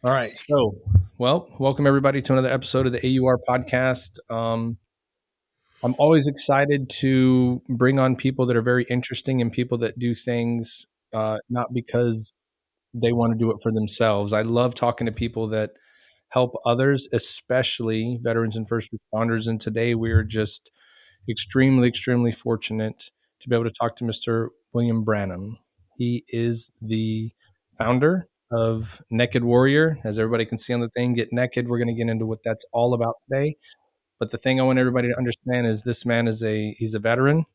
All right. Welcome everybody to another episode of the AUR podcast. I'm always excited to bring on people that are very interesting and people that do things not because they want to do it for themselves. I love talking to people that help others, especially veterans and first responders. And today we are just extremely fortunate to be able to talk to Mr. William Branum. He is the founder of Naked Warrior. As everybody can see on the thing, Get Naked. We're going to get into what that's all about today. But the thing I want everybody to understand is this man is he's a veteran.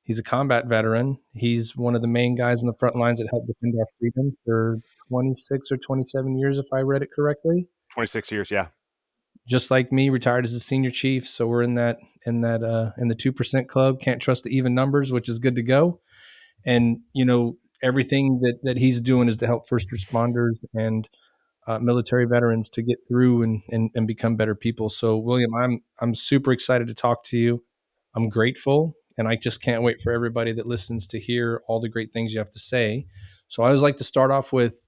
He's a combat veteran. He's one of the main guys in the front lines that helped defend our freedom for 26 or 27 years, if I read it correctly. 26 years, yeah. Just like me, retired as a senior chief. So we're in the 2% club. Can't trust the even numbers, which is good to go. And everything that he's doing is to help first responders and military veterans to get through and become better people. So William, I'm super excited to talk to you. I'm grateful, and I just can't wait for everybody that listens to hear all the great things you have to say. So I always like to start off with,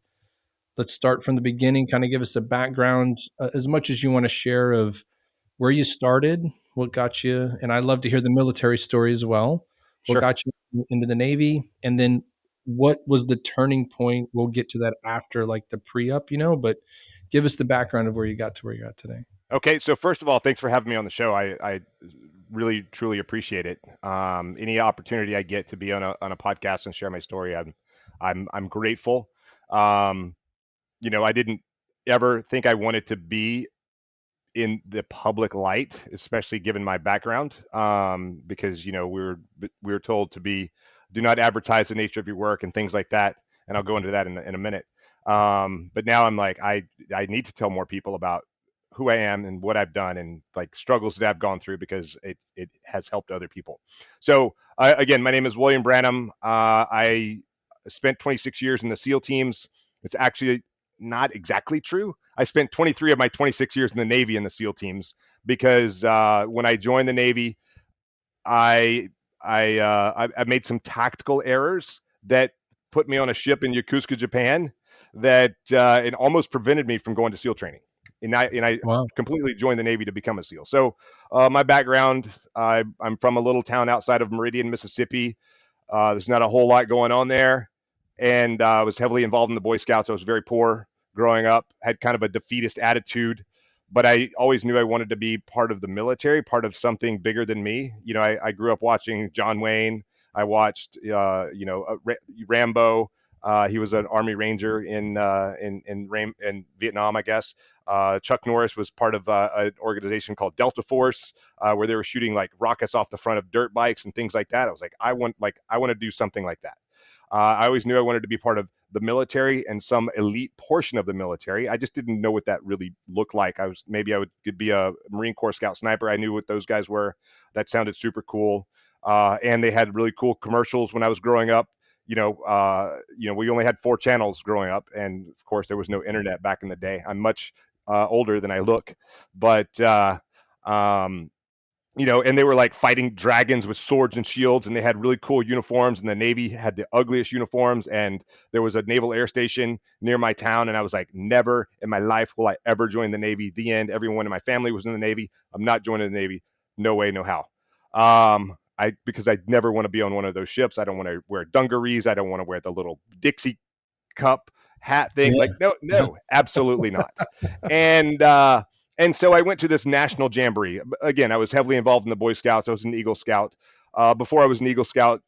let's start from the beginning, kind of give us a background, as much as you want to share, of where you started, what got you, and I love to hear the military story as well. What Sure. got you into the Navy, and then what was the turning point? We'll get to that after, like the pre-up, but give us the background of where you got to where you're at today. Okay, so first of all, thanks for having me on the show. I really truly appreciate it. Any opportunity I get to be on a podcast and share my story, I'm grateful. Um, I didn't ever think I wanted to be in the public light, especially given my background, because we were told to be do not advertise the nature of your work and things like that. And I'll go into that in a minute. But now I'm like I need to tell more people about who I am and what I've done and like struggles that I've gone through because it has helped other people. So again, my name is William Branum. I spent 26 years in the SEAL teams. It's actually not exactly true. I spent 23 of my 26 years in the Navy in the SEAL teams because when I joined the Navy, I I made some tactical errors that put me on a ship in Yokosuka, Japan, that it almost prevented me from going to SEAL training, and I Wow. completely joined the Navy to become a SEAL. So my background, I'm from a little town outside of Meridian, Mississippi. There's not a whole lot going on there, and I was heavily involved in the Boy Scouts. I was very poor growing up, had kind of a defeatist attitude, but I always knew I wanted to be part of the military, part of something bigger than me. I grew up watching John Wayne. I watched, Rambo. He was an Army Ranger in Vietnam, I guess. Chuck Norris was part of an organization called Delta Force, where they were shooting like rockets off the front of dirt bikes and things like that. I was like, I want to do something like that. I always knew I wanted to be part of the military and some elite portion of the military. I just didn't know what that really looked like. Maybe I could be a Marine Corps Scout Sniper. I knew what those guys were. That sounded super cool. And they had really cool commercials when I was growing up. We only had 4 channels growing up, and of course there was no internet back in the day. I'm much older than I look, but um, and they were like fighting dragons with swords and shields, and they had really cool uniforms, and the Navy had the ugliest uniforms, and there was a naval air station near my town, and I was like, never in my life will I ever join the Navy. The end. Everyone in my family was in the Navy. I'm not joining the Navy. No way, no how. Because I never want to be on one of those ships. I don't want to wear dungarees. I don't want to wear the little Dixie cup hat thing. Yeah. Like, no, no, absolutely not. And and so I went to this national jamboree. Again, I was heavily involved in the Boy Scouts. I was an Eagle Scout. Before I was an Eagle Scout,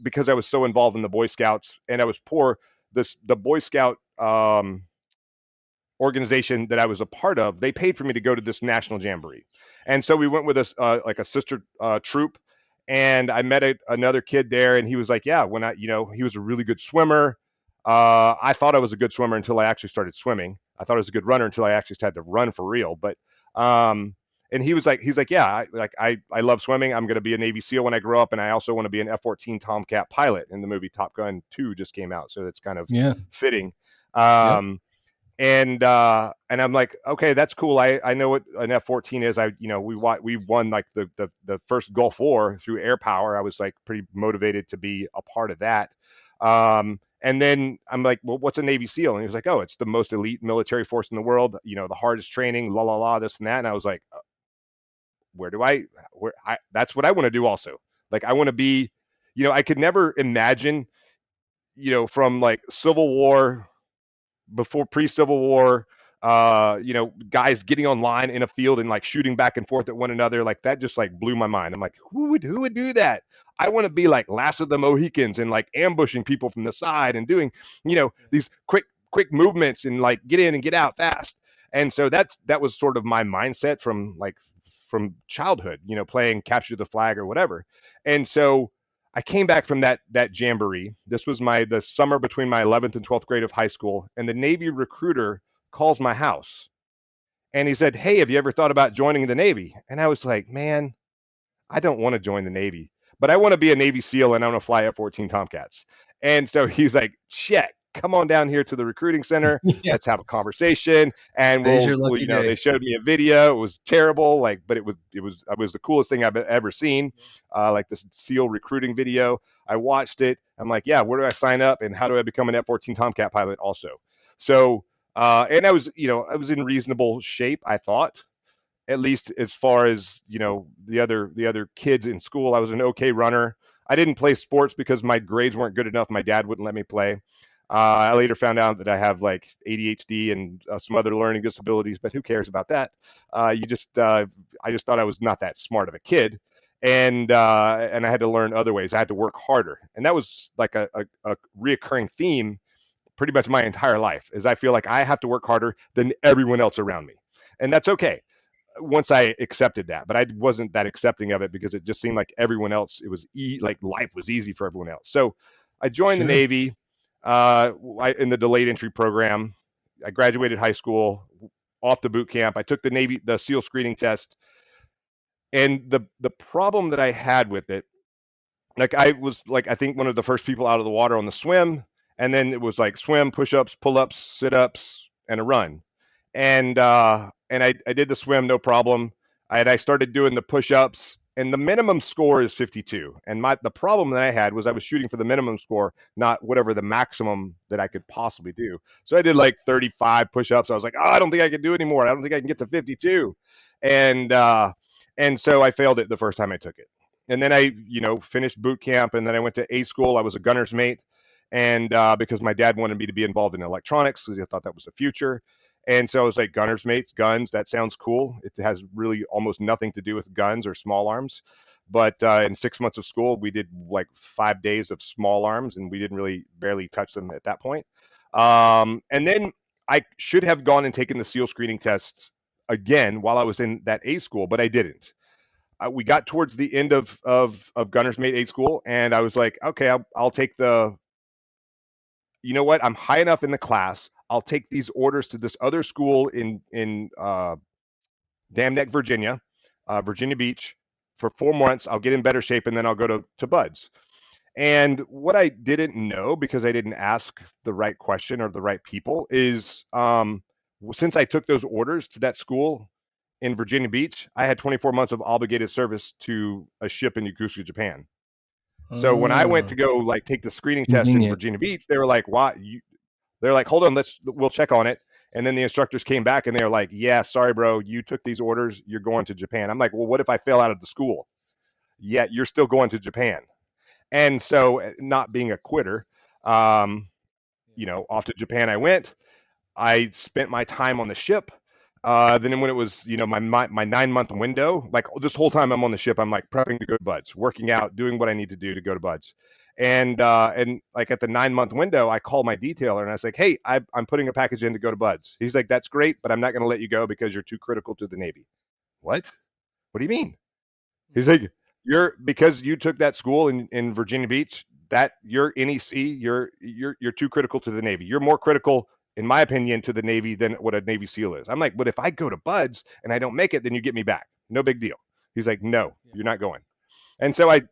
because I was so involved in the Boy Scouts and I was poor, the Boy Scout organization that I was a part of, they paid for me to go to this national jamboree. And so we went with us like a sister troop, and I met another kid there, and he was like, yeah, he was a really good swimmer. I thought I was a good swimmer until I actually started swimming. I thought I was a good runner until I actually had to run for real. But and he's like, yeah, I love swimming. I'm going to be a Navy SEAL when I grow up, and I also want to be an F-14 Tomcat pilot. And the movie Top Gun 2 just came out, so it's kind of Yeah. fitting. Yep. And I'm like, okay, that's cool. I know what an F-14 is. We won like the first Gulf War through air power. I was like pretty motivated to be a part of that. And then I'm like, well, what's a Navy SEAL? And he was like, oh, it's the most elite military force in the world, the hardest training, la la la, this and that. And I was like, where do I, that's what I want to do also. Like, I want to be, I could never imagine, from like Civil War, before pre-Civil War, guys getting online in a field and like shooting back and forth at one another, like that just like blew my mind. I'm like, who would do that? I want to be like Last of the Mohicans and like ambushing people from the side and doing, these quick movements and like get in and get out fast. And so that was sort of my mindset from childhood, playing capture the flag or whatever. And so I came back from that jamboree. This was the summer between my 11th and 12th grade of high school, and the Navy recruiter calls my house, and he said, "Hey, have you ever thought about joining the Navy?" And I was like, "Man, I don't want to join the Navy, but I want to be a Navy SEAL and I want to fly F-14 Tomcats." And so he's like, "Check. Come on down here to the recruiting center. Yeah. Let's have a conversation." And Today's your lucky they day. showed me a video. It was terrible, like, but it was the coolest thing I've ever seen. Like this SEAL recruiting video. I watched it. I'm like, yeah, where do I sign up and how do I become an F-14 Tomcat pilot also? So, and I was in reasonable shape, I thought, at least as far as the other kids in school. I was an okay runner. I didn't play sports because my grades weren't good enough. My dad wouldn't let me play. I later found out that I have like ADHD and some other learning disabilities, but who cares about that? I just thought I was not that smart of a kid, and I had to learn other ways. I had to work harder, and that was like a reoccurring theme pretty much my entire life. Is I feel like I have to work harder than everyone else around me, and that's okay once I accepted that, but I wasn't that accepting of it because it just seemed like everyone else, it was like life was easy for everyone else. So I joined the Sure. Navy in the delayed entry program. I graduated high school, off to boot camp. I took the SEAL screening test, and the problem that I had with it, like I was like I think one of the first people out of the water on the swim, and then it was like swim, push-ups, pull-ups, sit-ups, and a run. And I did the swim no problem. I started doing the push-ups, and the minimum score is 52. And the problem that I had was I was shooting for the minimum score, not whatever the maximum that I could possibly do. So I did like 35 push-ups. I was like, oh, I don't think I can do anymore. I don't think I can get to 52. And uh, and so I failed it the first time I took it. And then I, finished boot camp, and then I went to A school. I was a gunner's mate, and because my dad wanted me to be involved in electronics because he thought that was the future. And so I was like, gunner's mates, guns, that sounds cool. It has really almost nothing to do with guns or small arms. But in 6 months of school, we did like 5 days of small arms, and we didn't really barely touch them at that point. And then I should have gone and taken the SEAL screening test again while I was in that A school, but I didn't. We got towards the end of Gunner's Mate A school, and I was like, okay, I'll take the. You know what? I'm high enough in the class. I'll take these orders to this other school in Dam Neck, Virginia, Virginia Beach, for 4 months. I'll get in better shape, and then I'll go to Buds. And what I didn't know, because I didn't ask the right question or the right people, is since I took those orders to that school in Virginia Beach, I had 24 months of obligated service to a ship in Yokosuka, Japan. So when I went Oh, to go like take the screening test in convenient. Virginia Beach, they were like, "Why?" They're like, "Hold on, we'll check on it." And then the instructors came back and they were like, "Yeah, sorry, bro, you took these orders. You're going to Japan." I'm like, "Well, what if I fail out of the school?" "Yeah, you're still going to Japan." And so, not being a quitter, um, off to Japan I went. I spent my time on the ship. Then when it was, my 9 month window, like this whole time I'm on the ship, I'm like prepping to go to Buds, working out, doing what I need to do to go to Buds. And like at the 9 month window, I call my detailer and I was like, hey, I'm putting a package in to go to Buds. He's like, that's great, but I'm not going to let you go because you're too critical to the Navy. What? What do you mean? He's like, because you took that school in Virginia Beach, that you're NEC, you're too critical to the Navy. You're more critical, in my opinion, to the Navy than what a Navy SEAL is. I'm like, but if I go to Buds and I don't make it, then you get me back. No big deal. He's like, no, you're not going. And so I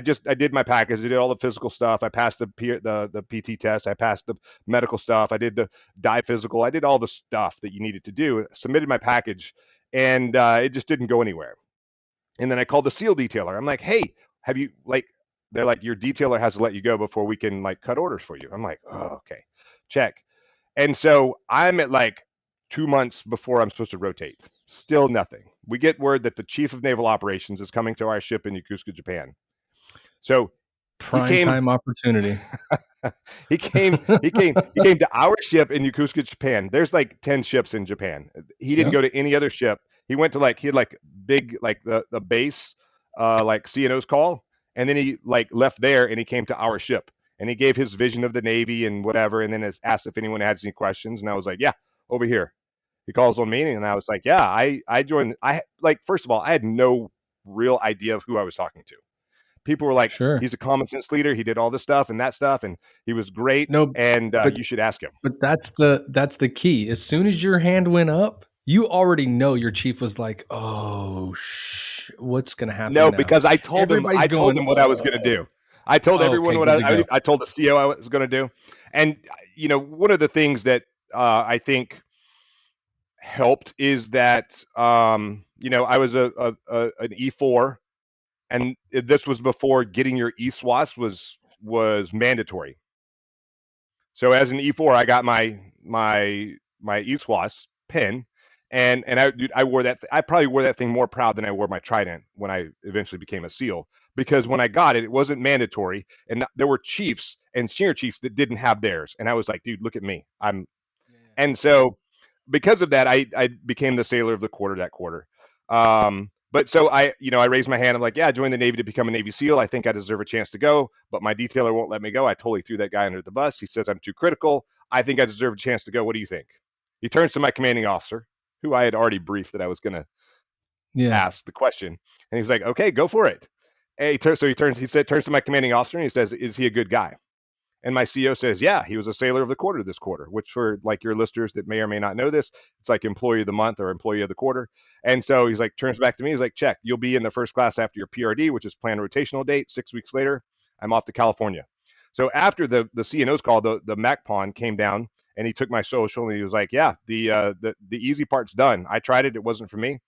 did my package. I did all the physical stuff. I passed the PT test. I passed the medical stuff. I did the dive physical. I did all the stuff that you needed to do. Submitted my package, and it just didn't go anywhere. And then I called the SEAL detailer. I'm like, hey, have you like they're like, your detailer has to let you go before we can like cut orders for you. I'm like, oh, okay, check. And so I'm at like 2 months before I'm supposed to rotate. Still nothing. We get word that the chief of naval operations is coming to our ship in Yokosuka, Japan. So he Prime came time opportunity. he came to our ship in Yokosuka, Japan. There's like 10 ships in Japan. He didn't Yep. go to any other ship. He went to like he had like big like the base like CNO's call, and then he like left there and he came to our ship and he gave his vision of the Navy and whatever, and then asked if anyone had any questions, and I was like, yeah, over here. He calls on me, and I was like, yeah, I joined. I like first of all, I had no real idea of who I was talking to. People were like, Sure. he's a common sense leader. He did all this stuff and that stuff, and he was great. No, And but you should ask him. that's the key. As soon as your hand went up, you already know your chief was like, "Oh, what's going to happen No, now?" because I told them Everybody's I told going, them what I was going to do. I told everyone okay, what good to go." I told the CEO I was going to do, and one of the things that I think helped is that I was an E4, and this was before getting your E-SWAS was mandatory. So as an E4, I got my ESWAS pin, and I dude, I wore that. I probably wore that thing more proud than I wore my Trident when I eventually became a SEAL. Because when I got it, it wasn't mandatory, and there were chiefs and senior chiefs that didn't have theirs, and I was like, dude, look at me. Yeah, yeah. And so because of that, I became the sailor of the quarter that quarter. But so I raised my hand. I'm like, yeah, I joined the Navy to become a Navy SEAL. I think I deserve a chance to go, but my detailer won't let me go. I totally threw that guy under the bus. He says I'm too critical. I think I deserve a chance to go. What do you think? He turns to my commanding officer, who I had already briefed that I was going to Yeah. ask the question, and he's like, okay, go for it. And turns to my commanding officer and he says, is he a good guy? And my CEO says, yeah, he was a sailor of the quarter this quarter, which for like your listeners that may or may not know this, it's like employee of the month or employee of the quarter. And so he's like, turns back to me. He's like, check, you'll be in the first class after your PRD, which is planned rotational date. 6 weeks later, I'm off to California. So after the CNO's call, the MacPon came down and he took my social and he was like, yeah, the easy part's done. I tried it. It wasn't for me.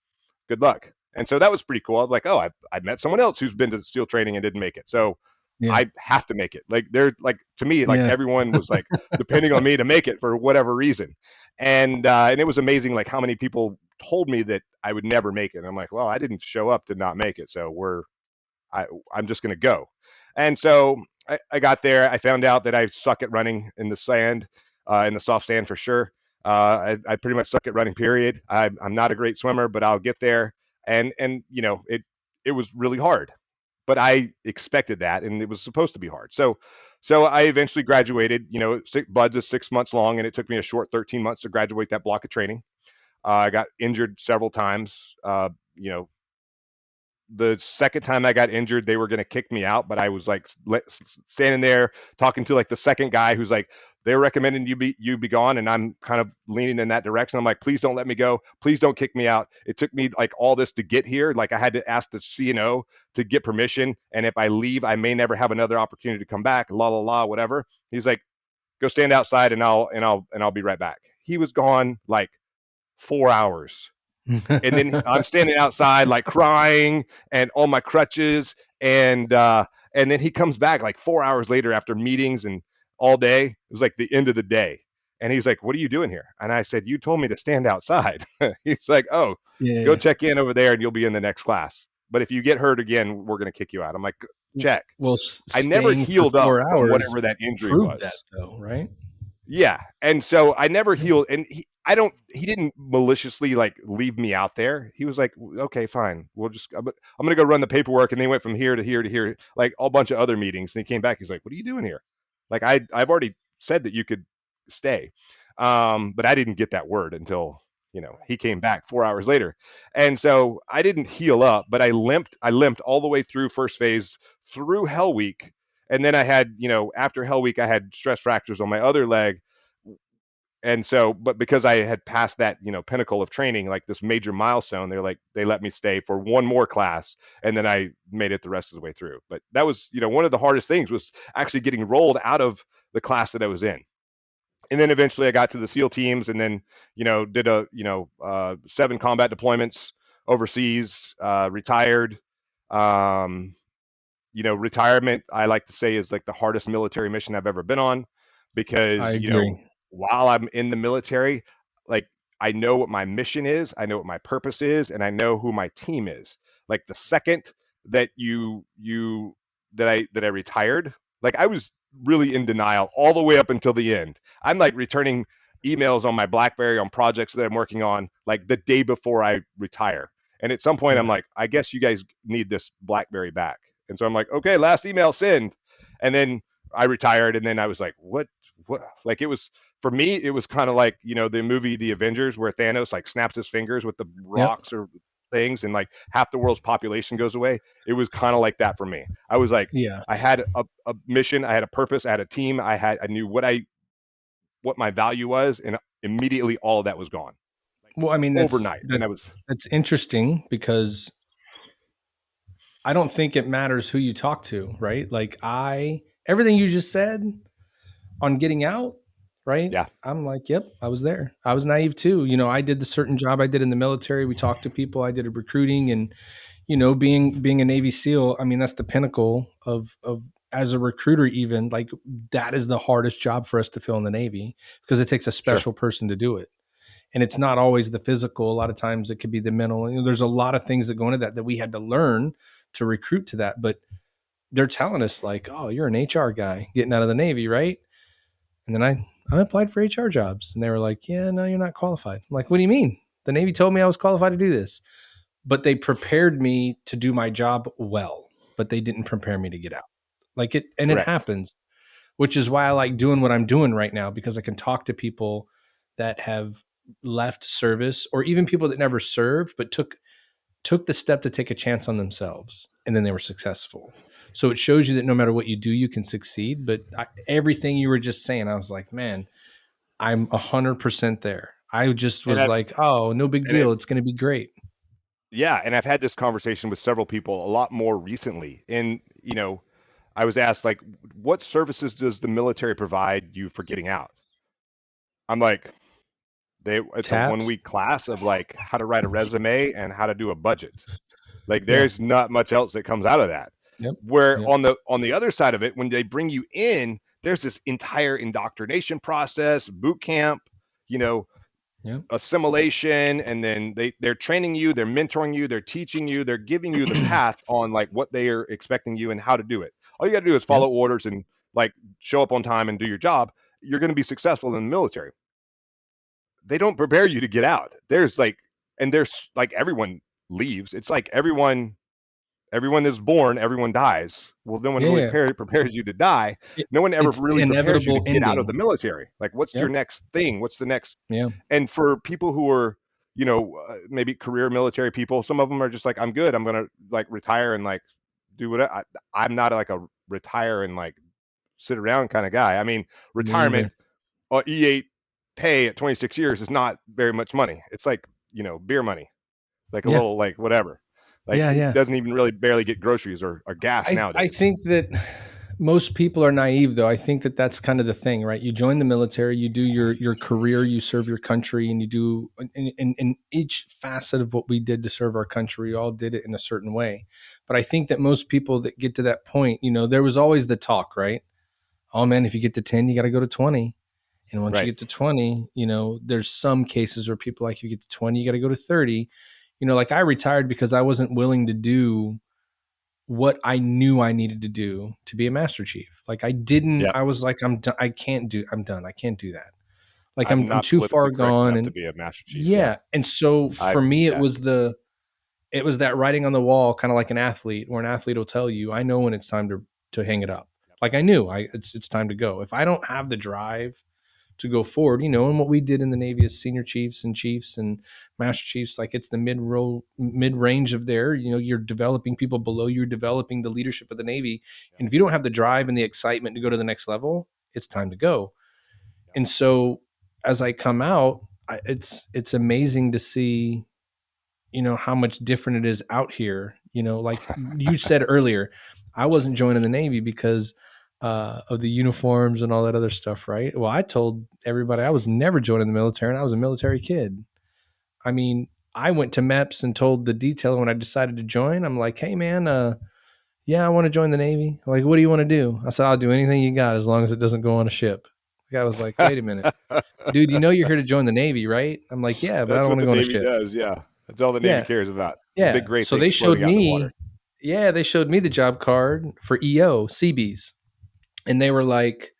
Good luck. And so that was pretty cool. I was like, oh, I met someone else who's been to SEAL training and didn't make it. So Yeah. I have to make it. Like they're like to me, like Yeah. everyone was like depending on me to make it for whatever reason, and it was amazing like how many people told me that I would never make it. And I'm like, well, I didn't show up to not make it, so I I'm just gonna go. And so I got there. I found out that I suck at running in the sand, in the soft sand for sure. I pretty much suck at running. Period. I'm not a great swimmer, but I'll get there. And it was really hard, but I expected that, and it was supposed to be hard. So I eventually graduated. Buds is 6 months long, and it took me a short 13 months to graduate that block of training. I got injured several times. You know, the second time I got injured, they were going to kick me out, but I was like standing there talking to like the second guy who's like, they're recommending you be gone, and I'm kind of leaning in that direction. I'm like, please don't let me go. Please don't kick me out. It took me like all this to get here. Like I had to ask the CNO to get permission, and if I leave, I may never have another opportunity to come back. La la la, whatever. He's like, go stand outside, and I'll be right back. He was gone like 4 hours, and then I'm standing outside like crying and on my crutches, and then he comes back like 4 hours later after meetings and all day. It was like the end of the day, and he's like, "What are you doing here?" And I said, "You told me to stand outside." He's like, "Oh, go Yeah. check in over there, and you'll be in the next class. But if you get hurt again, we're gonna kick you out." I'm like, "Check." Well, I never staying for healed up 4 from hours whatever that injury proved that was. though, right? Yeah, and so I never Yeah. healed, and he didn't maliciously like leave me out there. He was like, okay, fine, I'm gonna go run the paperwork, and they went from here to here to here, like a bunch of other meetings. And he came back. He's like, what are you doing here? Like I've already said that you could stay, but I didn't get that word until Right. he came back 4 hours later, and so I didn't heal up, but I limped all the way through first phase, through Hell Week, and then I had, after Hell Week, I had stress fractures on my other leg. And so, but because I had passed that, pinnacle of training, like this major milestone, they let me stay for one more class, and then I made it the rest of the way through. But that was, one of the hardest things was actually getting rolled out of the class that I was in. And then eventually I got to the SEAL teams, and then, did 7 combat deployments overseas, retired. Um, retirement, I like to say, is like the hardest military mission I've ever been on I because, agree. while I'm in the military, like I know what my mission is, I know what my purpose is, and I know who my team is. Like the second that I retired, like I was really in denial all the way up until the end. I'm like returning emails on my BlackBerry on projects that I'm working on like the day before I retire. And at some point, I'm Yeah. like, I guess you guys need this BlackBerry back. And so I'm like, okay, last email send. And then I retired, and then I was like, what? What? Like it was for me. It was kind of like the movie The Avengers, where Thanos like snaps his fingers with the Yep. rocks or things, and like half the world's population goes away. It was kind of like that for me. I was like, Yeah. I had a mission, I had a purpose, I had a team, I knew what my value was, and immediately all of that was gone, like Well, I mean, overnight. And I was that's interesting because I don't think it matters who you talk to, right? Like everything you just said on getting out, right? yeah, I'm like, yep, I was there. I was naive too. I did the certain job I did in the military. We talked to people. I did a recruiting, and being a Navy SEAL. I mean, that's the pinnacle of as a recruiter. Even like that is the hardest job for us to fill in the Navy because it takes a sure. special person to do it. And it's not always the physical. A lot of times it could be the mental. There's a lot of things that go into that we had to learn to recruit to that. But they're telling us like, oh, you're an HR guy getting out of the Navy, right? And then I applied for HR jobs, and they were like, yeah, no, you're not qualified. I'm like, what do you mean? The Navy told me I was qualified to do this, but they prepared me to do my job well, but they didn't prepare me to get out. Like and it Correct. happens, which is why I like doing what I'm doing right now because I can talk to people that have left service or even people that never served but took the step to take a chance on themselves and then they were successful. So it shows you that no matter what you do, you can succeed. But everything you were just saying, I was like, man, I'm 100% there. I just And was I like, oh, no big and it deal. It's going to be great. Yeah, and I've had this conversation with several people a lot more recently. And I was asked like, what services does the military provide you for getting out? I'm like, it's a one Taps. week class of like how to write a resume and how to do a budget. Like Yeah. there's not much else that comes out of that. Yep. Where Yep. on the other side of it, when they bring you in, there's this entire indoctrination process, boot camp, you know, Yep. assimilation, and then they're training you, they're mentoring you, they're teaching you, they're giving you the path on like what they are expecting you and how to do it. All you got to do is Yep. follow orders and like show up on time and do your job. You're going to be successful in the military. They don't prepare you to get out. There's like everyone leaves. It's like everyone is born, everyone dies. Well, no one Yeah. really Yeah. prepares you to die. It, No one ever it's the really prepares you to inevitable get out of the ending. military. Like, what's your Yep. next thing? What's the next? Yeah. And for people who are, maybe career military people, some of them are just like, I'm good. I'm gonna like retire and like do what I'm not like a retire and like sit around kind of guy. I mean, Me retirement either. E8 pay at 26 years is not very much money. It's like beer money, like a Yeah. little like whatever. Like Yeah. it Yeah. doesn't even really barely get groceries or gas I nowadays. think that most people are naive though. I think that that's kind of the thing, right? You join the military, you do your career, you serve your country, and you do in each facet of what we did to serve our country, we all did it in a certain way. But I think that most people that get to that point, there was always the talk, right? Oh man, if you get to 10, you got to go to 20. And once you Right. get to 20, there's some cases where people like, if you get to 20, you got to go to 30. Like I retired because I wasn't willing to do what I knew I needed to do to be a master chief. Like Yep. I was like, I'm done. I'm done. I can't do that. Like I'm I'm not too far politically correct gone. enough to And be a master chief. Yeah. yeah. And so I for me, yeah. it was that writing on the wall, kind of like an athlete, where an athlete will tell you, I know when it's time to hang it up. Like I knew it's time to go. If I don't have the drive to go forward, and what we did in the Navy as senior chiefs and master chiefs, like it's the mid range of there, you're developing people below you, you're developing the leadership of the Navy. Yep. And if you don't have the drive and the excitement to go to the next level, it's time to go. Yep. And so as I come out, it's amazing to see, how much different it is out here. Like you said earlier, I wasn't joining the Navy because of the uniforms and all that other stuff, right? Well, I told everybody I was never joining the military, and I was a military kid. I mean, I went to MEPS and told the detailer when I decided to join. I'm like, hey man, Yeah, I want to join the Navy. Like, what do you want to do? I said, I'll do anything you got as long as it doesn't go on a ship. The guy was like, wait a minute, dude, you know you're here to join the Navy, right? I'm like, yeah, but I That's don't what want to the go on a Navy ship. does. Yeah, that's all the Navy Yeah, cares about. The yeah. big gray So they things showed floating out in the water. me, yeah, they showed me the job card for EO, CBs. And they were like,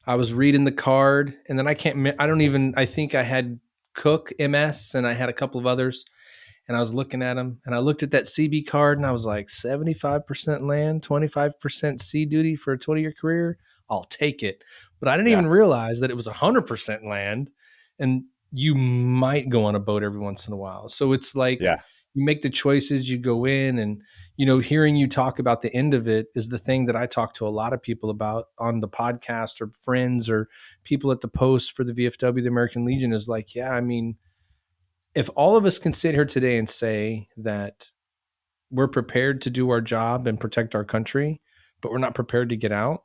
I was reading the card, and then I don't even, I think I had Cook MS and I had a couple of others. And I was looking at them, and I looked at that CB card, and I was like, 75% land, 25% sea duty for a 20-year career. I'll take it. But I didn't Yeah, even realize that it was 100% land, and you might go on a boat every once in a while. So it's like yeah, you make the choices, you go in, and hearing you talk about the end of it is the thing that I talk to a lot of people about on the podcast, or friends, or people at the post for the VFW, the American Legion, is like, yeah, I mean, if all of us can sit here today and say that we're prepared to do our job and protect our country, but we're not prepared to get out,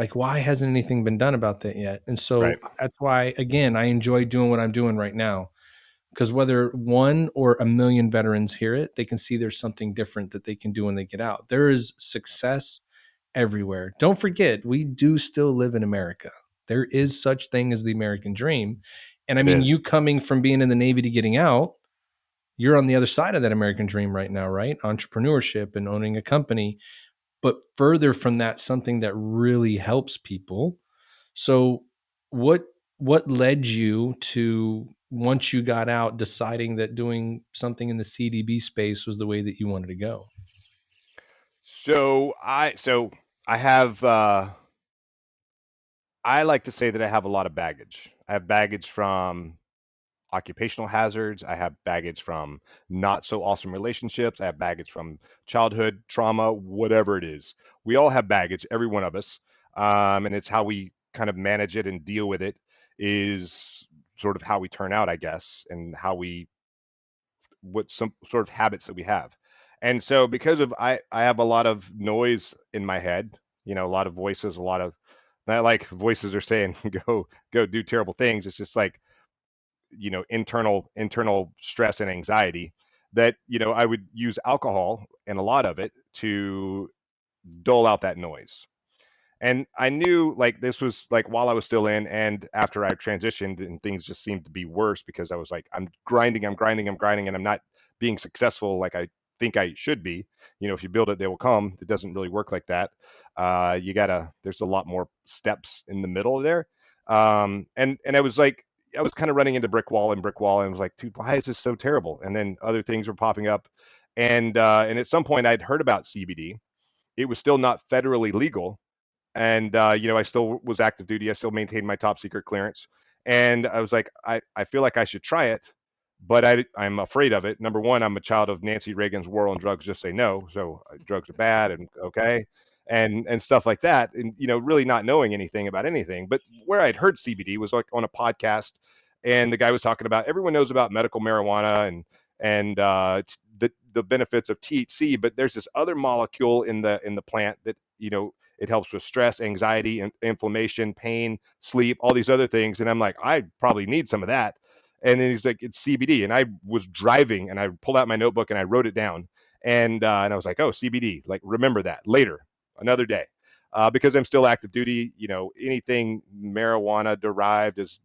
like, why hasn't anything been done about that yet? And so right. that's why, again, I enjoy doing what I'm doing right now, because whether one or a million veterans hear it, they can see there's something different that they can do when they get out. There is success everywhere. Don't forget, we do still live in America. There is such thing as the American dream. And I It mean, is. you coming from being in the Navy to getting out, you're on the other side of that American dream right now, right? Entrepreneurship and owning a company. But further from that, something that really helps people. So what what led you to, once you got out, deciding that doing something in the CDB space was the way that you wanted to go? So I have I like to say that I have a lot of baggage. I have baggage from occupational hazards. I have baggage from not so awesome relationships. I have baggage from childhood trauma, whatever it is. We all have baggage, every one of us. And it's how we kind of manage it and deal with it is sort of how we turn out, I guess, and how we, what some sort of habits that we have. And so because of I have a lot of noise in my head, a lot of voices, a lot of not like voices are saying go do terrible things. It's just like internal stress and anxiety that I would use alcohol and a lot of it to dull out that noise. And I knew like this was like while I was still in and after I transitioned, and things just seemed to be worse because I was like, I'm grinding, and I'm not being successful like I think I should be. If you build it, they will come. It doesn't really work like that. There's a lot more steps in the middle there. And I was like, I was kind of running into brick wall, and I was like, dude, why is this so terrible? And then other things were popping up. And at some point I'd heard about CBD. It was still not federally legal, and I still was active duty. I still maintained my top secret clearance, and I was like, I feel like I should try it, but I'm afraid of it. Number one, I'm a child of Nancy Reagan's war on drugs. Just say no. So drugs are bad, and okay, and stuff like that, and really not knowing anything about anything. But where I'd heard CBD was like on a podcast, and the guy was talking about everyone knows about medical marijuana and the benefits of THC, but there's this other molecule in the plant that it helps with stress, anxiety, inflammation, pain, sleep, all these other things. And I'm like, I probably need some of that. And then he's like, it's CBD. And I was driving and I pulled out my notebook and I wrote it down. And I was like, oh, CBD, like remember that later, another day. Because I'm still active duty, anything marijuana derived is,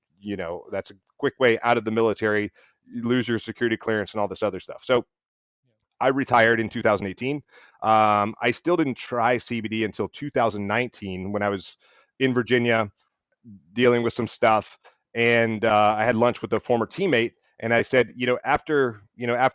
that's a quick way out of the military. You lose your security clearance and all this other stuff. So I retired in 2018. I still didn't try CBD until 2019 when I was in Virginia dealing with some stuff, and I had lunch with a former teammate. And I said, after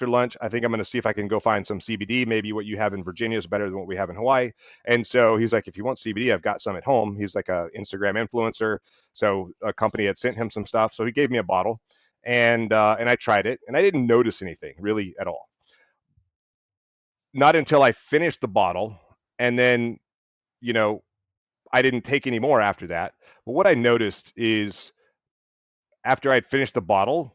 lunch, I think I'm going to see if I can go find some CBD. Maybe what you have in Virginia is better than what we have in Hawaii. And so he's like, if you want CBD, I've got some at home. He's like a Instagram influencer, so a company had sent him some stuff. So he gave me a bottle, and I tried it, and I didn't notice anything really at all. Not until I finished the bottle, and then you know I didn't take any more after that. But what I noticed is after I'd finished the bottle,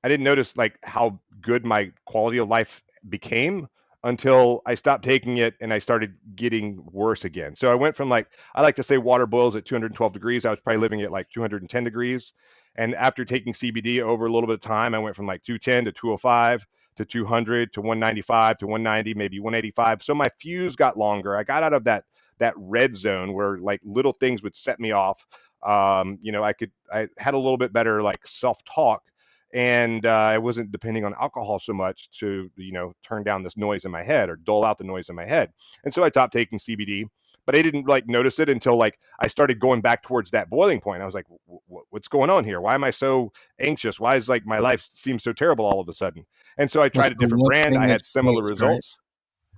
I didn't notice like how good my quality of life became until I stopped taking it and I started getting worse again. So I went from like I like to say water boils at 212 degrees. I was probably living at like 210 degrees. And after taking CBD over a little bit of time, I went from like 210 to 205 to 200 to 195 to 190, maybe 185. So my fuse got longer. I got out of that red zone where like little things would set me off. I had a little bit better like self talk, and I wasn't depending on alcohol so much to turn down this noise in my head or dull out the noise in my head. And so I stopped taking CBD, but I didn't like notice it until like I started going back towards that boiling point. I was like, what's going on here? Why am I so anxious? Why is like my life seems so terrible all of a sudden? And so I What's tried a the different one brand. thing I that had similar changed, right? results.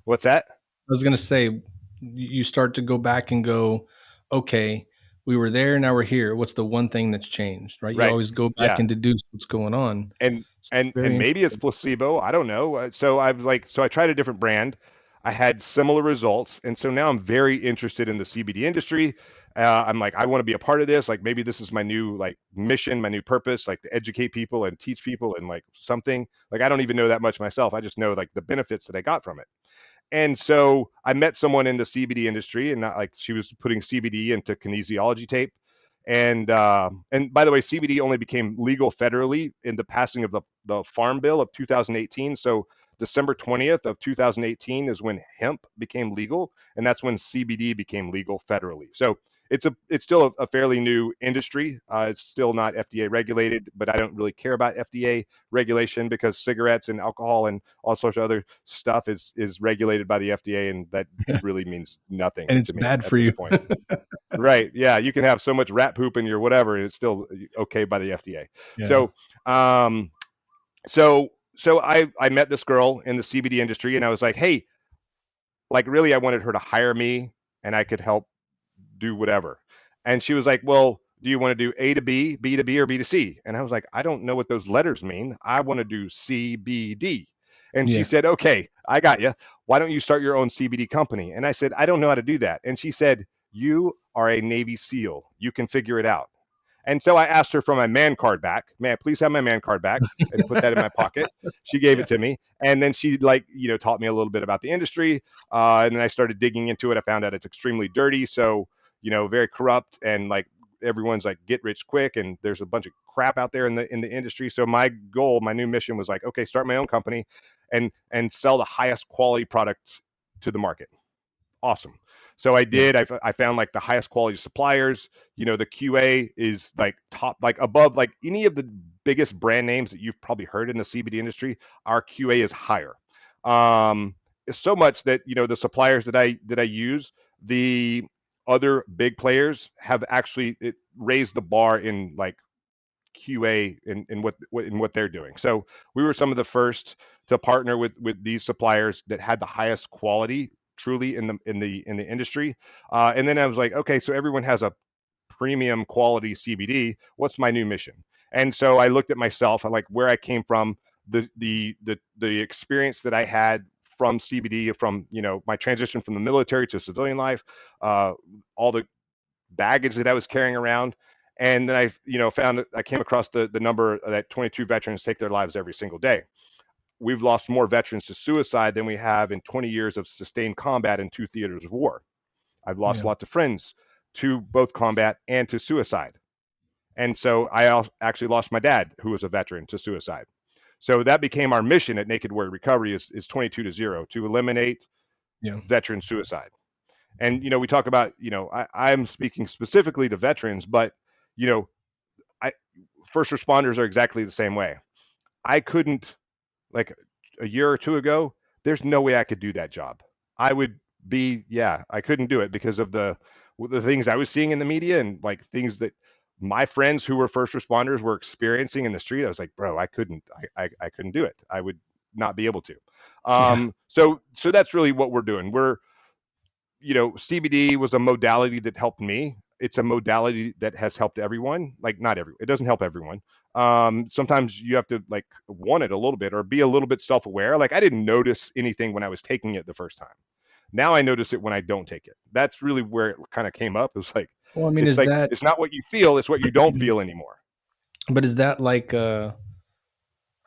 What's that? I was gonna say, you start to go back and go, okay, we were there, now we're here. What's the one thing that's changed, right? You Right. always go back Yeah. and deduce what's going on. and It's and very maybe it's interesting. placebo. I don't know. So I tried a different brand. I had similar results, and so now I'm very interested in the CBD industry. I'm like, I want to be a part of this. Like maybe this is my new like mission, my new purpose, like to educate people and teach people and like something. Like I don't even know that much myself. I just know like the benefits that I got from it. And so I met someone in the CBD industry, and not like she was putting CBD into kinesiology tape. And by the way, CBD only became legal federally in the passing of the Farm Bill of 2018. So December 20th of 2018 is when hemp became legal, and that's when CBD became legal federally. So it's still a fairly new industry. It's still not FDA regulated, but I don't really care about FDA regulation because cigarettes and alcohol and all sorts of other stuff is regulated by the FDA, and that really means nothing And it's to me bad at for this you. point. Right? Yeah, you can have so much rat poop in your whatever, and it's still okay by the FDA. Yeah. So, um, so I met this girl in the CBD industry, and I was like, hey, like really, I wanted her to hire me, and I could help do whatever. And she was like, well, do you want to do A to B, B to B, or B to C? And I was like, I don't know what those letters mean. I want to do C, B, D. And she Yeah. said, okay, I got you. Why don't you start your own CBD company? And I said, I don't know how to do that. And she said, you are a Navy SEAL. You can figure it out. And so I asked her for my man card back. May I please have my man card back? And put that in my pocket. She gave Yeah. it to me. And then she like, taught me a little bit about the industry. And then I started digging into it. I found out it's extremely dirty. So, very corrupt, and like everyone's like get rich quick, and there's a bunch of crap out there in the industry. So my goal, my new mission was like, okay, start my own company and sell the highest quality product to the market. Awesome. So I Yeah. did. I found like the highest quality suppliers. The QA is like top, like above, like any of the biggest brand names that you've probably heard in the CBD industry. Our QA is higher. Um, so much that the suppliers that I use, the other big players have actually raised the bar in like QA in what they're doing. So we were some of the first to partner with these suppliers that had the highest quality truly in the industry. And then I was like, okay, so everyone has a premium quality CBD. What's my new mission? And so I looked at myself, I like where I came from, the experience that I had from CBD, from my transition from the military to civilian life, all the baggage that I was carrying around. And then I came across the number that 22 veterans take their lives every single day. We've lost more veterans to suicide than we have in 20 years of sustained combat in two theaters of war. I've lost Yeah. lots of friends to both combat and to suicide. And so I actually lost my dad, who was a veteran, to suicide. So that became our mission at Naked Warrior Recovery is 22-0 to eliminate Yeah. veteran suicide. And we talk about I'm speaking specifically to veterans, but you know I first responders are exactly the same way. I couldn't, like a year or two ago, there's no way I could do that job. I would be, yeah, I couldn't do it because of the things I was seeing in the media, and like things that my friends who were first responders were experiencing in the street. I was like, bro, I couldn't do it. I would not be able to. Yeah. So that's really what we're doing. CBD was a modality that helped me. It's a modality that has helped everyone. Like not every, it doesn't help everyone. Sometimes you have to like want it a little bit or be a little bit self-aware. Like I didn't notice anything when I was taking it the first time. Now I notice it when I don't take it. That's really where it kind of came up. It was like, Well, I mean, it's is like that it's not what you feel, it's what you don't feel anymore. but is that like I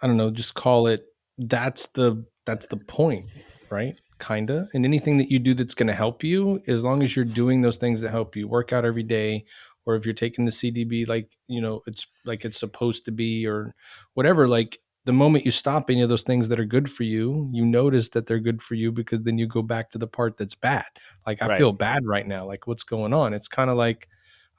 don't know, just call it that's the point, right? Kinda. And anything that you do that's gonna help you, as long as you're doing those things that help you, work out every day, or if you're taking the CDB like, it's like it's supposed to be or whatever, like the moment you stop any of those things that are good for you, you notice that they're good for you because then you go back to the part that's bad. Like, I Right. feel bad right now. Like, what's going on? It's kind of like,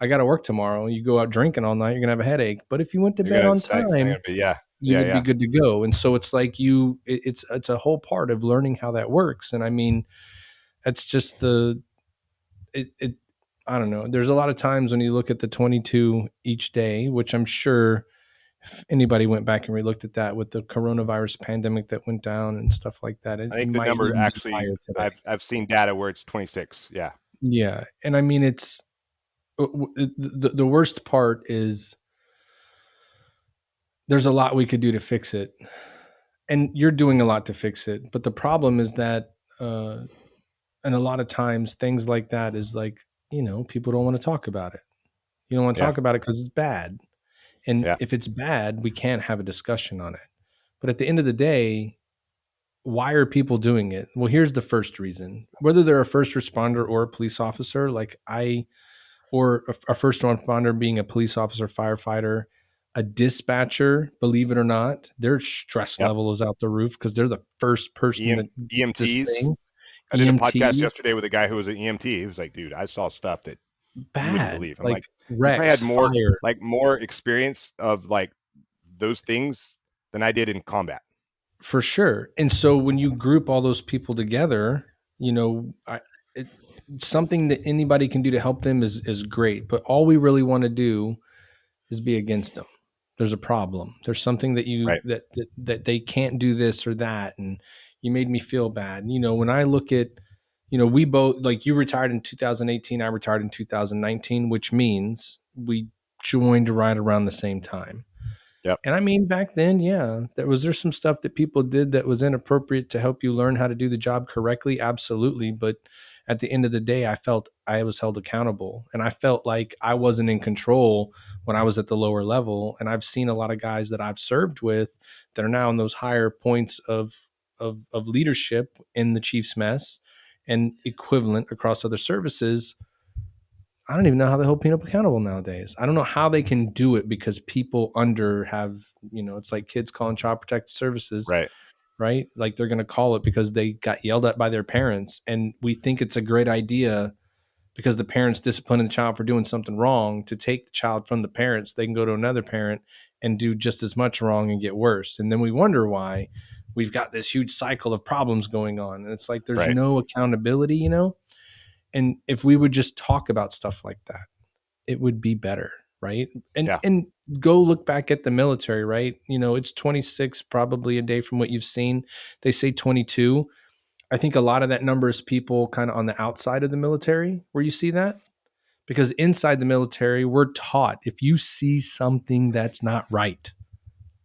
I got to work tomorrow. You go out drinking all night, you're going to have a headache. But if you went to You're bed gonna on say, it's not time, gonna be, yeah, you yeah, would be yeah. good to go. And so it's like it's a whole part of learning how that works. And I mean, that's just it I don't know. There's a lot of times when you look at the 22 each day, which I'm sure if anybody went back and relooked at that with the coronavirus pandemic that went down and stuff like that, I it think the might number even be actually, higher today. I've seen data where it's 26. Yeah. Yeah. And I mean, it's the worst part is there's a lot we could do to fix it. And you're doing a lot to fix it. But the problem is that, and a lot of times things like that is like, people don't want to talk about it. You don't want to Yeah. talk about it because it's bad. And Yeah. if it's bad, we can't have a discussion on it. But at the end of the day, why are people doing it? Well, here's the first reason. Whether they're a first responder or a police officer, or a first responder being a police officer, firefighter, a dispatcher, believe it or not, their stress Yep. level is out the roof because they're the first person that gets this EMTs. thing. I did a podcast EMTs, yesterday with a guy who was an EMT. He was like, dude, I saw stuff that you wouldn't bad, believe. I'm like like, you probably had wrecks, more, fire, more experience of like those things than I did in combat. for sure. And so when you group all those people together, it, something that anybody can do to help them is great. But all we really want to do is be against them. There's a problem. There's something that you Right. that they can't do this or that, and you made me feel bad. When I look at, we both, like, you retired in 2018, I retired in 2019, which means we joined right around the same time. Yep. And I mean, back then, yeah, there some stuff that people did that was inappropriate to help you learn how to do the job correctly. Absolutely. But at the end of the day, I felt I was held accountable and I felt like I wasn't in control when I was at the lower level. And I've seen a lot of guys that I've served with that are now in those higher points of leadership in the Chiefs mess and equivalent across other services. I don't even know how they hold people accountable nowadays. I don't know how they can do it because people under have, it's like kids calling child protective services, Right. right? Like, they're going to call it because they got yelled at by their parents. And we think it's a great idea because the parents disciplining the child for doing something wrong to take the child from the parents. They can go to another parent and do just as much wrong and get worse. And then we wonder why we've got this huge cycle of problems going on. And it's like there's Right. no accountability. And if we would just talk about stuff like that, it would be better, right? And Yeah. and go look back at the military, right? It's 26 probably a day from what you've seen. They say 22. I think a lot of that number is people kind of on the outside of the military where you see that. Because inside the military, we're taught if you see something that's not right,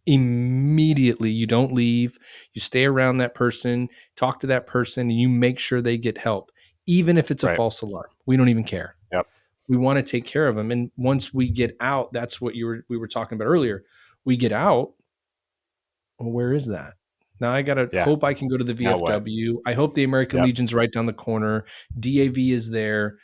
immediately you don't leave, you stay around that person, talk to that person, and you make sure they get help, even if it's a Right. false alarm. We don't even care. Yep. We want to take care of them. And once we get out, that's what we were talking about earlier. We get out. Well, where is that? Now I gotta Yeah. hope I can go to the Now what? VFW. I hope the American Yep. Legion's right down the corner. DAV is there.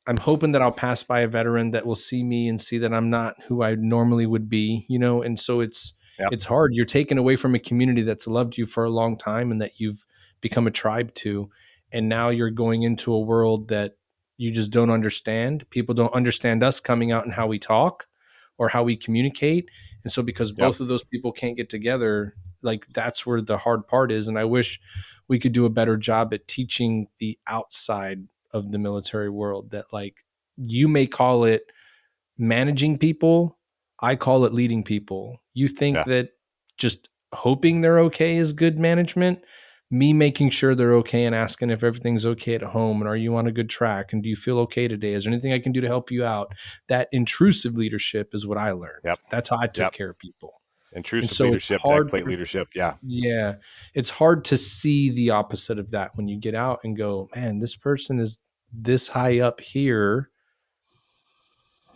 I'm hoping that I'll pass by a veteran that will see me and see that I'm not who I normally would be. And so Yep. it's hard. You're taken away from a community that's loved you for a long time and that you've become a tribe to, and now you're going into a world that you just don't understand. People don't understand us coming out and how we talk or how we communicate. And so because Yep. both of those people can't get together, like, that's where the hard part is. And I wish we could do a better job at teaching the outside of the military world that, like, you may call it managing people, I call it leading people. You think Yeah. that just hoping they're okay is good management. Me making sure they're okay and asking if everything's okay at home and are you on a good track and do you feel okay today? Is there anything I can do to help you out? That intrusive leadership is what I learned. Yep. That's how I took Yep. care of people. And Intrusive so it's leadership, hard backplate for leadership. Yeah. yeah, it's hard to see the opposite of that when you get out and go, man, this person is this high up here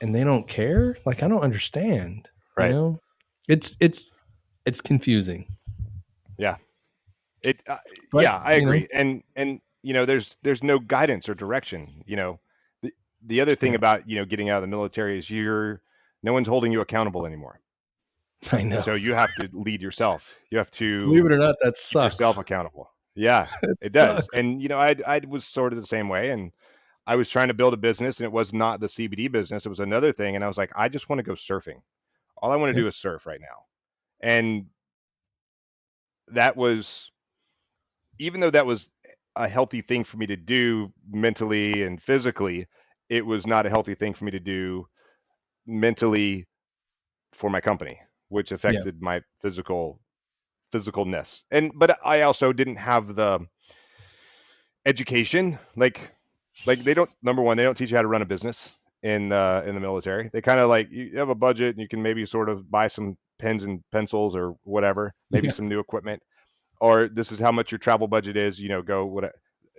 and they don't care. Like, I don't understand. You Right. know, it's it's it's confusing, Yeah. It. but Yeah, I agree. And there's no guidance or direction. The the other thing yeah, about getting out of the military is no one's holding you accountable anymore. I know. So you have to lead yourself. You have Believe to it or not, that keep yourself sucks. accountable. Yeah, It it does. sucks. And I was sort of the same way, and I was trying to build a business, and it was not the CBD business. It was another thing, and I was like, I just want to go surfing. All I want to Yep. do is surf right now. And that was, even though that was a healthy thing for me to do mentally and physically, it was not a healthy thing for me to do mentally for my company, which Yeah. affected my physicalness. And but I also didn't have the education. Like they don't, number one, they don't teach you how to run a business in the military. They kind of like, you have a budget and you can maybe sort of buy some pens and pencils or whatever, maybe Yeah. some new equipment, or this is how much your travel budget is, go what,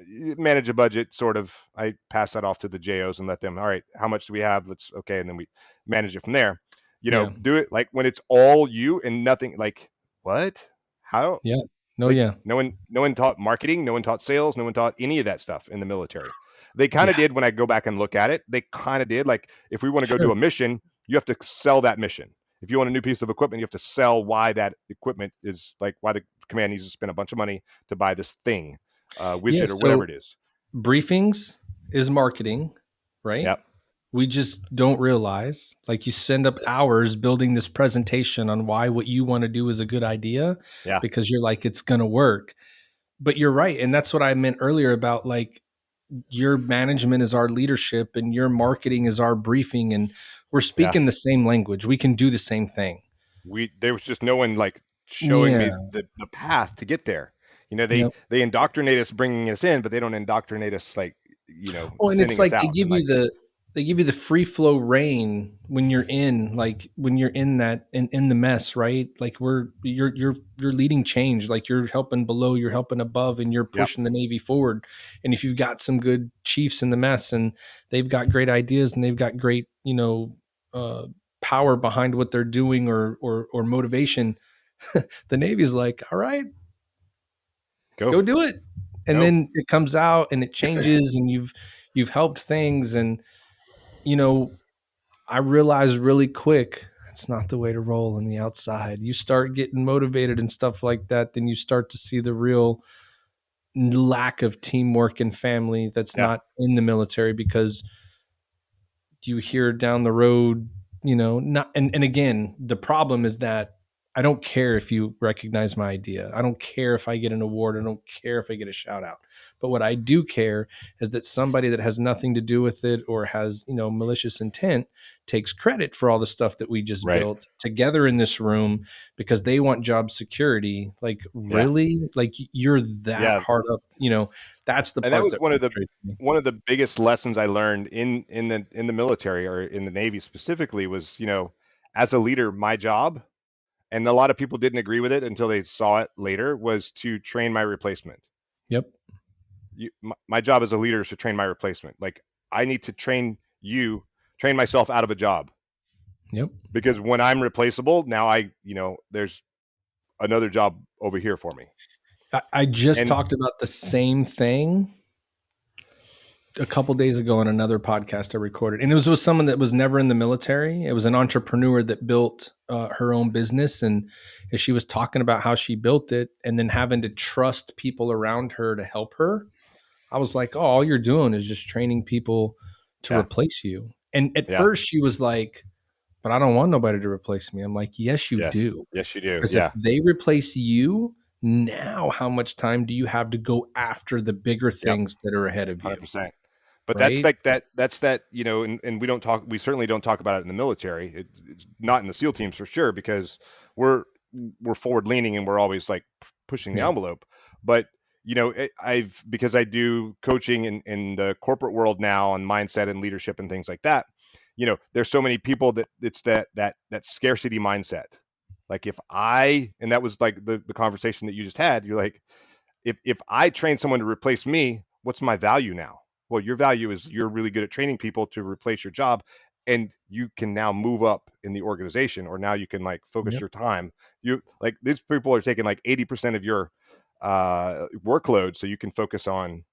manage a budget sort of. I pass that off to the JOs and let them, all right, how much do we have? Let's, okay, and then we manage it from there. Yeah. Do it like when it's all you and nothing, like, what? How? Yeah. No, Like, yeah. no one taught marketing, no one taught sales, no one taught any of that stuff in the military. They kind of Yeah. did. When I go back and look at it, they kind of did. Like, if we want to go do Sure. a mission, you have to sell that mission. If you want a new piece of equipment, you have to sell why that equipment is, like, why the command needs to spend a bunch of money to buy this thing, Yeah. widget or whatever So it is. briefings is marketing, right? Yep. We just don't realize, like, you spend up hours building this presentation on why what you want to do is a good idea Yeah. because you're like, it's going to work. But you're right. And that's what I meant earlier about, like, your management is our leadership and your marketing is our briefing. And we're Yeah. speaking the same language. We can do the same thing. There was just no one like showing me Yeah. the path to get there. They Yep. they indoctrinate us bringing us in, but they don't indoctrinate us, like, Oh, and it's sending us like they out. give And you like, the free flow reign when you're in, like, when you're in that in the mess, right? Like, you're leading change, like you're helping below, you're helping above, and you're yep, pushing the Navy forward. And if you've got some good chiefs in the mess and they've got great ideas and they've got great, uh power behind what they're doing, or motivation, the Navy's like, all right, go, go do it. And go. then it comes out and it changes and you've helped things. And you know, I realized really quick it's not the way to roll on the outside. You start getting motivated and stuff like that, then you start to see the real lack of teamwork and family that's Yeah, not in the military, because you hear down the road, not, and again, the problem is that I don't care if you recognize my idea. I don't care if I get an award. I don't care if I get a shout out. But what I do care is that somebody that has nothing to do with it or has, malicious intent takes credit for all the stuff that we just right. built together in this room because they want job security. Like, Yeah, really? Like, you're that yeah. hard up, that's the And that part was that frustrates me. one of the biggest lessons I learned in the military, or in the Navy specifically, was, as a leader, my job, and a lot of people didn't agree with it until they saw it later, was to train my replacement. Yep. My job as a leader is to train my replacement. Like, I need to train myself out of a job, Yep. because when I'm replaceable, now there's another job over here for me. I just And talked about the same thing a couple days ago on another podcast I recorded, and it was with someone that was never in the military. It was an entrepreneur that built her own business, and as she was talking about how she built it, and then having to trust people around her to help her, I was like, "Oh, all you're doing is just training people to yeah, replace you." And at yeah, first, she was like, "But I don't want nobody to replace me." I'm like, "Yes, you yes, do." yes, you do. Because if Yeah, they replace you, now how much time do you have to go after the bigger yep, things that are ahead of you, 100%. But that's right? like that. That's that. And we don't talk. We certainly don't talk about it in the military. It's not in the SEAL teams for sure, because we're we're forward leaning and we're always like pushing the Yeah. envelope. But I've, because I do coaching in the corporate world now on mindset and leadership and things like that. There's so many people that it's that scarcity mindset. Like, if I, and that was like the conversation that you just had. You're like, if I train someone to replace me, what's my value now? Well, your value is you're really good at training people to replace your job, and you can now move up in the organization, or now you can, like, focus Yep. your time. You, like, these people are taking like 80% of your workload, so you can focus on,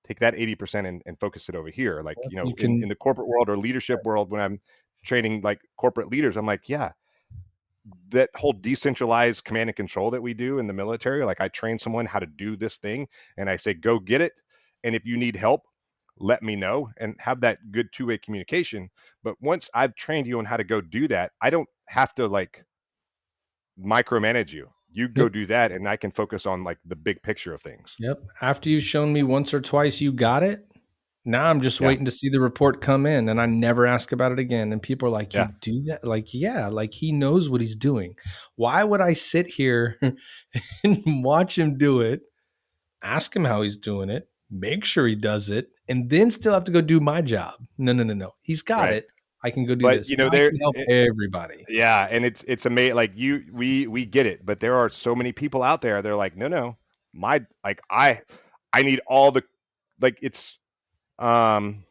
take that 80% and focus it over here. Like, You in can the corporate world or leadership world, when I'm training like corporate leaders, I'm like, yeah, that whole decentralized command and control that we do in the military. Like I train someone how to do this thing and I say, go get it. And if you need help, let me know and have that good two-way communication. But once I've trained you on how to go do that, I don't have to like micromanage you. You go Yep. do that and I can focus on like the big picture of things. Yep. After you've shown me once or twice you got it, now I'm just Yeah. waiting to see the report come in and I never ask about it again. And people are like, "You Yeah. do that?" Like, yeah, like he knows what he's doing. Why would I sit here and watch him do it, ask him how he's doing it, make sure he does it, and then still have to go do my job? No, no, no, no. He's got Right. it. I can go do But this. Now I can help everybody. yeah, and it's amazing. Like we get it, but there are so many people out there. They're like, no, no, my like I need all the like it's um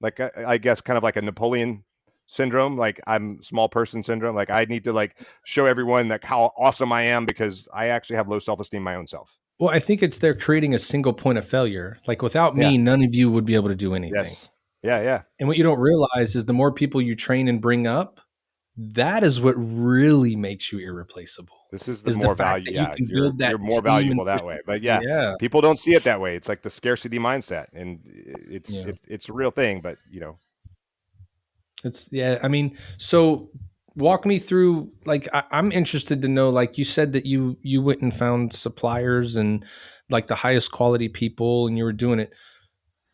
like I guess kind of like a Napoleon syndrome. Like I'm small person syndrome. Like I need to like show everyone like how awesome I am because I actually have low self esteem my own self. Well, I think it's they're creating a single point of failure. Like without Yeah. me, none of you would be able to do anything. Yes. Yeah. Yeah. And what you don't realize is the more people you train and bring up, that is what really makes you irreplaceable, This is the is the more fact value. that you Yeah, can you're build you're that more team and valuable push that way. But yeah, yeah, people don't see it that way. It's like the scarcity mindset, and yeah. it's a real thing. But It's yeah, I mean, so walk me through like I'm interested to know, like you said that you went and found suppliers and like the highest quality people and you were doing it.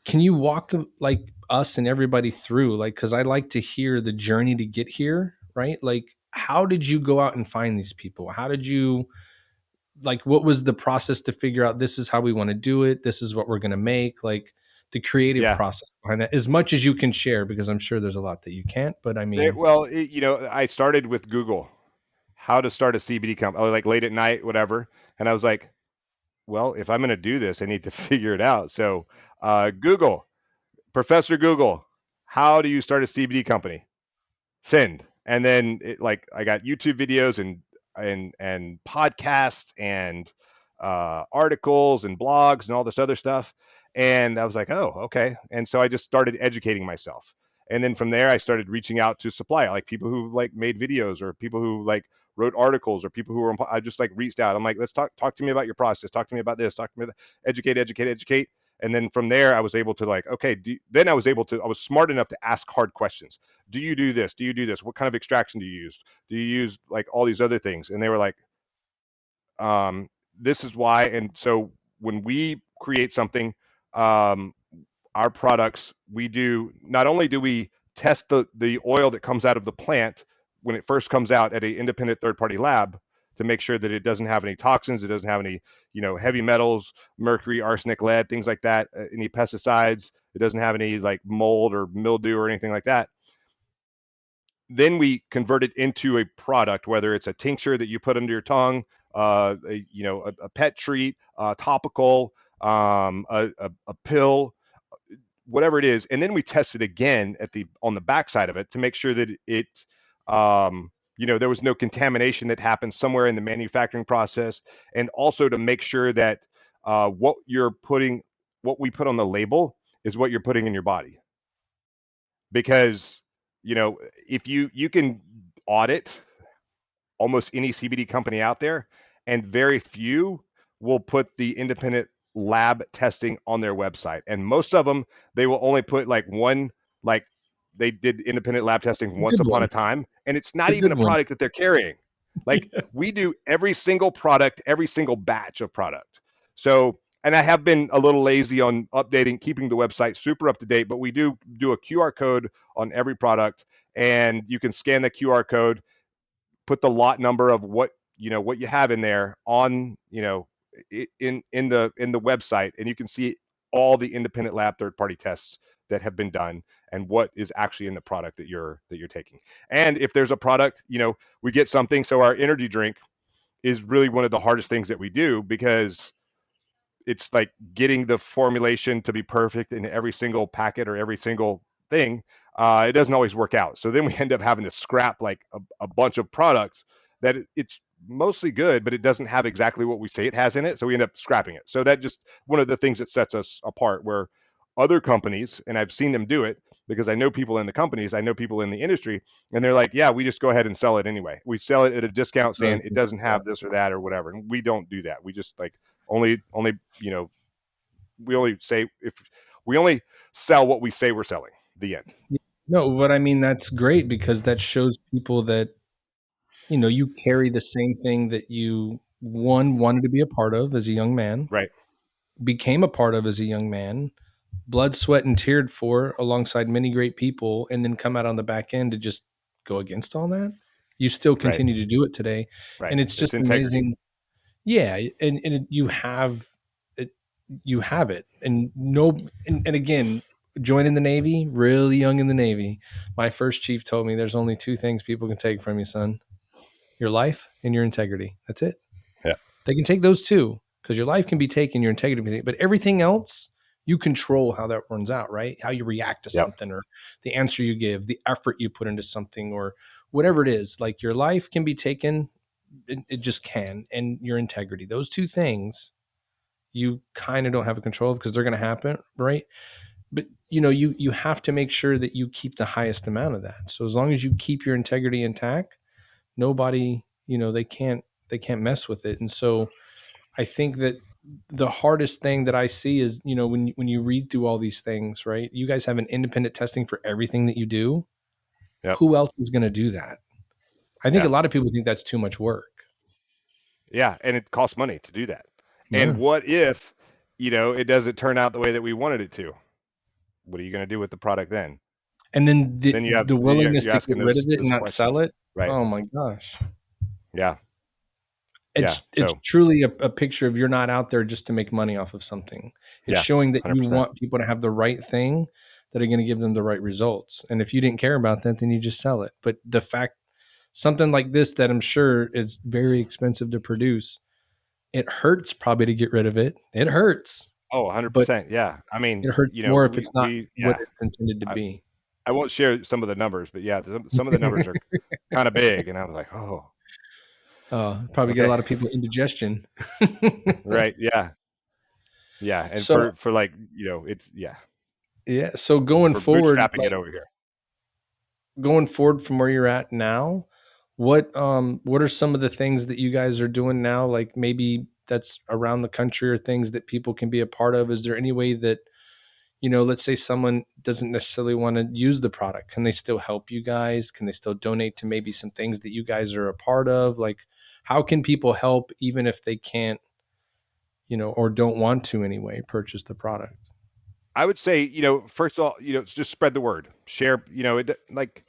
Can you walk like us and everybody through like cuz I like to hear the journey to get here, right? Like how did you go out and find these people? How did you like what was the process to figure out this is how we want to do it, this is what we're going to make, like the creative yeah. process behind that as much as you can share because I'm sure there's a lot that you can't, but I mean, Well, I started with Google, how to start a CBD company, like late at night, whatever, and I was like, well, if I'm going to do this, I need to figure it out. So, Google, Professor Google, how do you start a CBD company? Send, and then like I got YouTube videos and podcasts and articles and blogs and all this other stuff, and I was like, oh, okay. And so I just started educating myself, and then from there I started reaching out to supply like people who like made videos or people who like wrote articles or people who were I just like reached out. I'm like, let's talk to me about your process, talk to me about this, talk to me about educate. And then from there I was able to like, okay, then I was smart enough to ask hard questions. Do you do this? Do you do this? What kind of extraction do you use? Do you use like all these other things? And they were like, this is why. And so when we create something, um, our products, we do not only do we test the oil that comes out of the plant when it first comes out at an independent third party lab to make sure that it doesn't have any toxins, it doesn't have any heavy metals, mercury, arsenic, lead, things like that, any pesticides, it doesn't have any like mold or mildew or anything like that. Then we convert it into a product, whether it's a tincture that you put under your tongue, a pet treat, topical, a pill, whatever it is, and then we test it again on the backside of it to make sure that there was no contamination that happened somewhere in the manufacturing process, and also to make sure that what what we put on the label is what you're putting in your body, because if you can audit almost any CBD company out there, and very few will put the independent lab testing on their website. And most of them, they will only put like one, like they did independent lab testing a once good upon one. a time, and it's A not even good a one. product that they're carrying. Like we do every single product, every single batch of product. So, and I have been a little lazy on updating, keeping the website super up to date, but we do a QR code on every product, and you can scan the QR code, put the lot number of what you have in there on in the website, and you can see all the independent lab third party tests that have been done and what is actually in the product that you're taking. And if there's a product, we get something. So our energy drink is really one of the hardest things that we do, because it's like getting the formulation to be perfect in every single packet or every single thing. It doesn't always work out. So then we end up having to scrap like a bunch of products that it's mostly good, but it doesn't have exactly what we say it has in it. So we end up scrapping it. So that just one of the things that sets us apart, where other companies, and I've seen them do it because I know people in the companies, I know people in the industry, and they're like, yeah, we just go ahead and sell it anyway. We sell it at a discount So, saying it doesn't have this or that or whatever. And we don't do that. We just like only, we only say if we only sell what we say we're selling. The end. no, but I mean that's great because that shows people that you carry the same thing that you one wanted to be a part of as a young man, Right. became a part of as a young man, blood, sweat, and teared for alongside many great people, and then come out on the back end to just go against all that. You still Right. continue to do it today, Right. and it's It's just integrity. amazing. Yeah, you have it, you have it, and no, and again, joining the Navy, really young in the Navy, my first chief told me there's only two things people can take from you, son: your life and your integrity. That's it. Yeah. They can take those two because your life can be taken, your integrity can be taken, but everything else you control how that runs out, right? How you react to Yep. something, or the answer you give, the effort you put into something, or whatever it is. Like your life can be taken, it just can, and your integrity. Those two things you kind of don't have a control of because they're going to happen, right? But you have to make sure that you keep the highest amount of that. So as long as you keep your integrity intact, nobody, they can't mess with it. And so I think that the hardest thing that I see is, when you read through all these things, right? You guys have an independent testing for everything that you do. Yep. Who else is going to do that? I think a Yeah. lot of people think that's too much work. Yeah. And it costs money to do that. And Yeah. what if, it doesn't turn out the way that we wanted it to? What are you going to do with the product then? And then the Then the you're, willingness you're to get asking rid of it and those not sell questions, it. right? Oh my gosh. Yeah. Yeah. It's So truly a picture of you're not out there just to make money off of something. It's yeah, showing that you 100%. want people to have the right thing that are going to give them the right results. And if you didn't care about that, then you just sell it. But the fact something like this that I'm sure is very expensive to produce, it hurts probably to get rid of it. It hurts, Oh, but 100%. Yeah. I mean, it hurts more if it's not what yeah. it's intended to I, be. I won't share some of the numbers, but yeah, some of the numbers are kind of big, and I was like, oh, Probably get a okay, lot of people indigestion. right, yeah, yeah, and So for like it's yeah yeah, so going for forward, bootstrapping it over here. from where you're at now, what are some of the things that you guys are doing now, like maybe that's around the country or things that people can be a part of? Is there any way that, let's say someone doesn't necessarily want to use the product, can they still help you guys? Can they still donate to maybe some things that you guys are a part of? Like how can people help even if they can't, or don't want to anyway purchase the product? I would say first of all just spread the word, share it like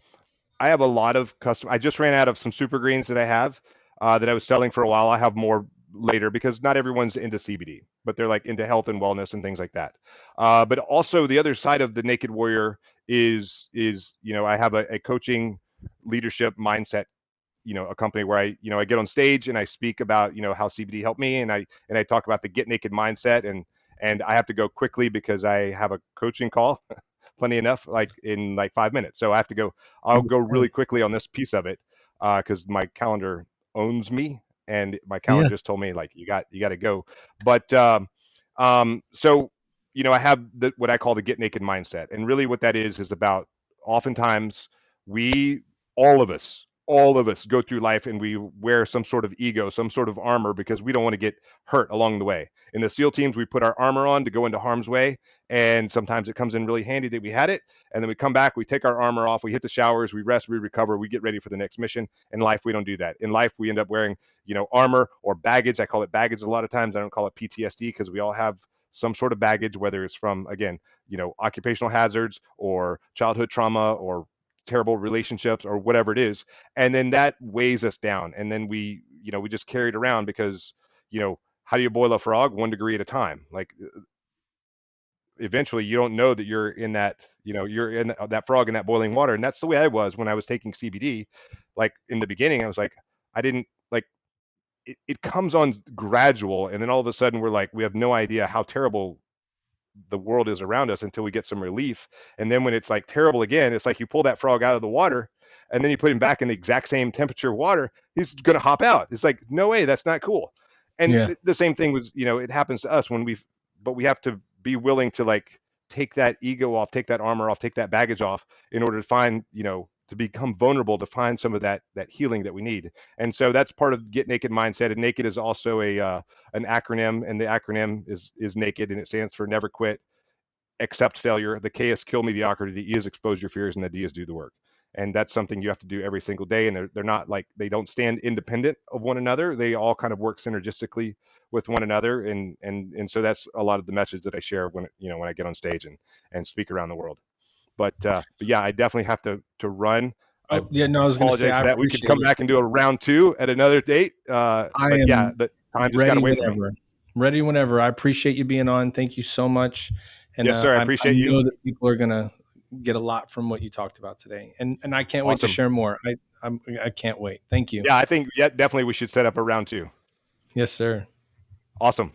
I have a lot of custom. I just ran out of some super greens that I have that I was selling for a while. I have more later because not everyone's into CBD, but they're like into health and wellness and things like that. But also the other side of the Naked Warrior is I have a coaching leadership mindset, a company where I get on stage and I speak about how CBD helped me, and I talk about the get naked mindset, and I have to go quickly because I have a coaching call plenty enough, like in like 5 minutes. So I have to go. I'll go Understand. really quickly on this piece of it because my calendar owns me, and my Yeah. calendar just told me like you got to go. But so I have what I call the get naked mindset, and really what that is about. Oftentimes, we all of us go through life and we wear some sort of ego, some sort of armor because we don't want to get hurt along the way. In the SEAL teams, we put our armor on to go into harm's way, and sometimes it comes in really handy that we had it, and then we come back, we take our armor off, we hit the showers, we rest, we recover, we get ready for the next mission. In life, we don't do that. In life, we end up wearing armor or baggage. I call it baggage a lot of times. I don't call it PTSD because we all have some sort of baggage, whether it's from, again, occupational hazards or childhood trauma or terrible relationships or whatever it is, and then that weighs us down, and then we just carry it around because how do you boil a frog? 1 degree at a time. Like eventually you don't know that you're in that, you're in that frog in that boiling water. And that's the way I was when I was taking CBD. Like in the beginning, I was like, I didn't like it comes on gradual, and then all of a sudden we're like, we have no idea how terrible the world is around us until we get some relief. And then when it's like terrible again, it's like you pull that frog out of the water and then you put him back in the exact same temperature water, he's going to hop out. It's like, no way, that's not cool. And Yeah. the same thing was, it happens to us when but we have to be willing to like take that ego off, take that armor off, take that baggage off in order to find, to become vulnerable, to find some of that healing that we need. And so that's part of Get Naked mindset. And naked is also a an acronym, and the acronym is naked, and it stands for never quit, accept failure. The K is kill mediocrity, the E is expose your fears, and the D is do the work. And that's something you have to do every single day. And they're not like, they don't stand independent of one another. They all kind of work synergistically with one another. And so that's a lot of the message that I share when, when I get on stage and speak around the world. But yeah, I definitely have to run. I Oh, yeah, no, I was going to say apologize I for that. We could appreciate come it. back and do a round two at another date. I But yeah, am the time just got ready away from me. whenever. Ready whenever. I appreciate you being on. Thank you so much. And Yes, sir. I I appreciate you. know that people are going to get a lot from what you talked about today. And I can't wait to Awesome. share more. I can't wait. Thank you. Yeah, I think, yeah, definitely we should set up a round two. Yes, sir. Awesome.